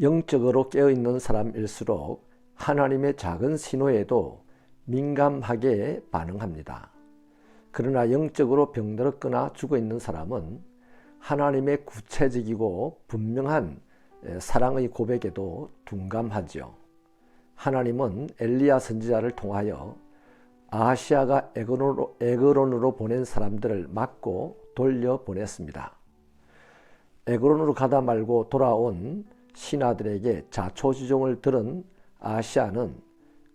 영적으로 깨어있는 사람일수록 하나님의 작은 신호에도 민감하게 반응합니다. 그러나 영적으로 병들었거나 죽어있는 사람은 하나님의 구체적이고 분명한 사랑의 고백에도 둔감하지요. 하나님은 엘리야 선지자를 통하여 아하시아가 에그론으로 보낸 사람들을 막고 돌려보냈습니다. 에그론으로 가다 말고 돌아온 신하들에게 자초지종을 들은 아하시아는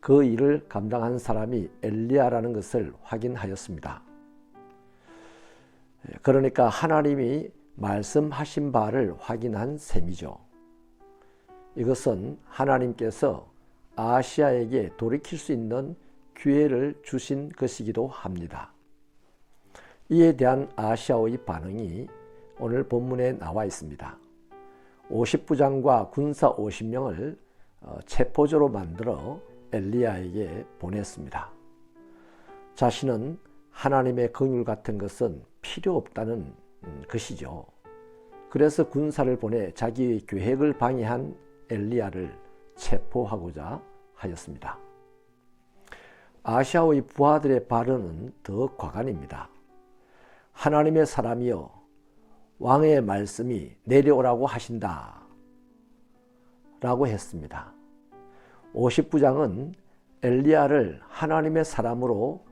그 일을 감당한 사람이 엘리야라는 것을 확인하였습니다. 그러니까 하나님이 말씀하신 바를 확인한 셈이죠. 이것은 하나님께서 아하시아에게 돌이킬 수 있는 기회를 주신 것이기도 합니다. 이에 대한 아하시아의 반응이 오늘 본문에 나와 있습니다. 50부장과 군사 50명을 체포조로 만들어 엘리야에게 보냈습니다. 자신은 하나님의 긍휼 같은 것은 필요 없다는 것이죠. 그래서 군사를 보내 자기의 계획을 방해한 엘리야를 체포하고자 하였습니다. 아하시아의 부하들의 발언은 더 과간입니다. 하나님의 사람이여, 왕의 말씀이 내려오라고 하신다 라고 했습니다. 50부장은 엘리야를 하나님의 사람으로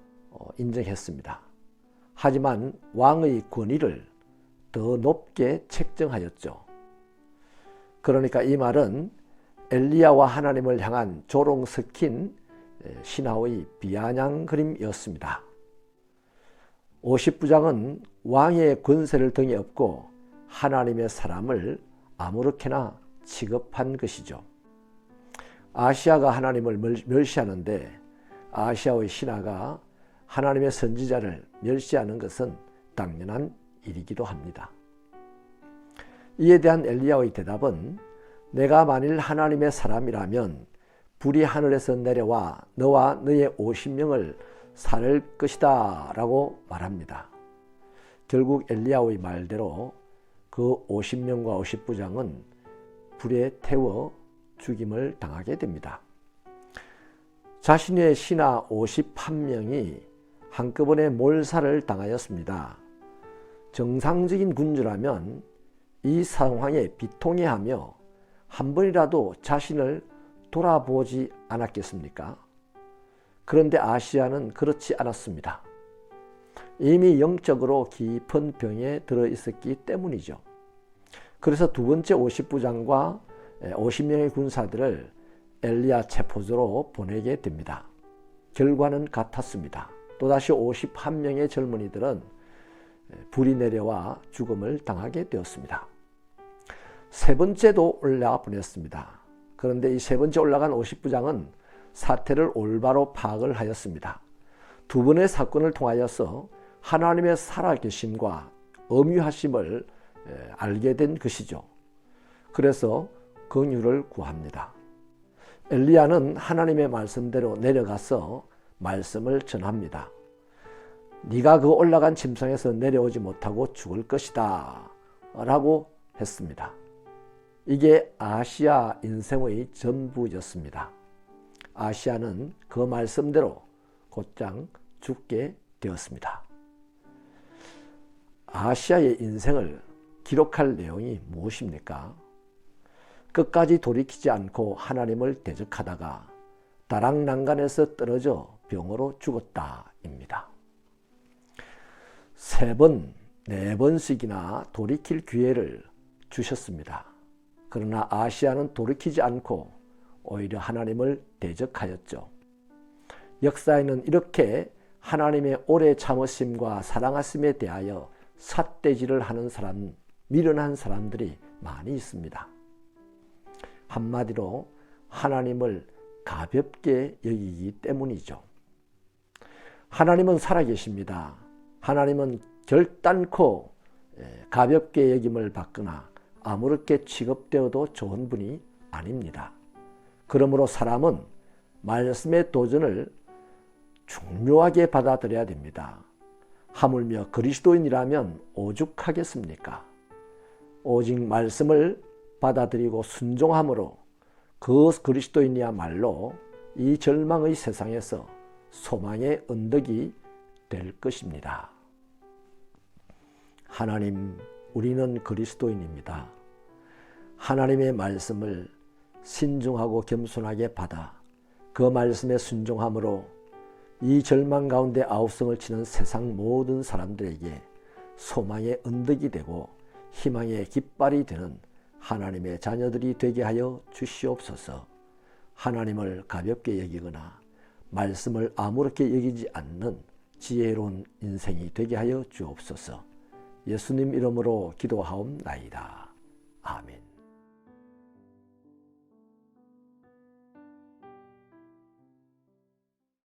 인정했습니다. 하지만 왕의 권위를 더 높게 책정하였죠. 그러니까 이 말은 엘리야와 하나님을 향한 조롱 섞인 신하의 비아냥거림이었습니다. 50부장은 왕의 권세를 등에 업고 하나님의 사람을 아무렇게나 취급한 것이죠. 아하시아가 하나님을 멸시하는데 아하시아의 신하가 하나님의 선지자를 멸시하는 것은 당연한 일이기도 합니다. 이에 대한 엘리야의 대답은 내가 만일 하나님의 사람이라면 불이 하늘에서 내려와 너와 너의 50명을 살 것이다 라고 말합니다. 결국 엘리야의 말대로 그 50명과 50부장은 불에 태워 죽임을 당하게 됩니다. 자신의 신하 51명이 한꺼번에 몰살을 당하였습니다. 정상적인 군주라면 이 상황에 비통해하며 한 번이라도 자신을 돌아보지 않았겠습니까? 그런데 아하시아는 그렇지 않았습니다. 이미 영적으로 깊은 병에 들어 있었기 때문이죠. 그래서 두 번째 50부장과 50명의 군사들을 엘리야 체포조로 보내게 됩니다. 결과는 같았습니다. 또다시 51명의 젊은이들은 불이 내려와 죽음을 당하게 되었습니다. 세 번째도 올라 보냈습니다. 그런데 이 세 번째 올라간 50부장은 사태를 올바로 파악을 하였습니다. 두 번의 사건을 통하여서 하나님의 살아계심과 엄유하심을 알게 된 것이죠. 그래서 긍휼을 구합니다. 엘리야는 하나님의 말씀대로 내려가서 말씀을 전합니다. 네가 그 올라간 침상에서 내려오지 못하고 죽을 것이다 라고 했습니다. 이게 아하시아 인생의 전부였습니다. 아하시아는 그 말씀대로 곧장 죽게 되었습니다. 아하시아의 인생을 기록할 내용이 무엇입니까? 끝까지 돌이키지 않고 하나님을 대적하다가 다락난간에서 떨어져 병으로 죽었다입니다. 3번, 4번씩이나 돌이킬 기회를 주셨습니다. 그러나 아하시아는 돌이키지 않고 오히려 하나님을 대적하였죠. 역사에는 이렇게 하나님의 오래 참으심과 사랑하심에 대하여 삿대질을 하는 사람, 미련한 사람들이 많이 있습니다. 한마디로 하나님을 가볍게 여기기 때문이죠. 하나님은 살아계십니다. 하나님은 결단코 가볍게 여김을 받거나 아무렇게 취급되어도 좋은 분이 아닙니다. 그러므로 사람은 말씀의 도전을 중요하게 받아들여야 됩니다. 하물며 그리스도인이라면 오죽하겠습니까? 오직 말씀을 받아들이고 순종함으로 그 그리스도인이야말로 이 절망의 세상에서 소망의 언덕이 될 것입니다. 하나님, 우리는 그리스도인입니다. 하나님의 말씀을 신중하고 겸손하게 받아 그 말씀에 순종함으로 이 절망 가운데 아우성을 치는 세상 모든 사람들에게 소망의 언덕이 되고 희망의 깃발이 되는 하나님의 자녀들이 되게 하여 주시옵소서. 하나님을 가볍게 여기거나 말씀을 아무렇게 여기지 않는 지혜로운 인생이 되게 하여 주옵소서. 예수님 이름으로 기도하옵나이다. 아멘.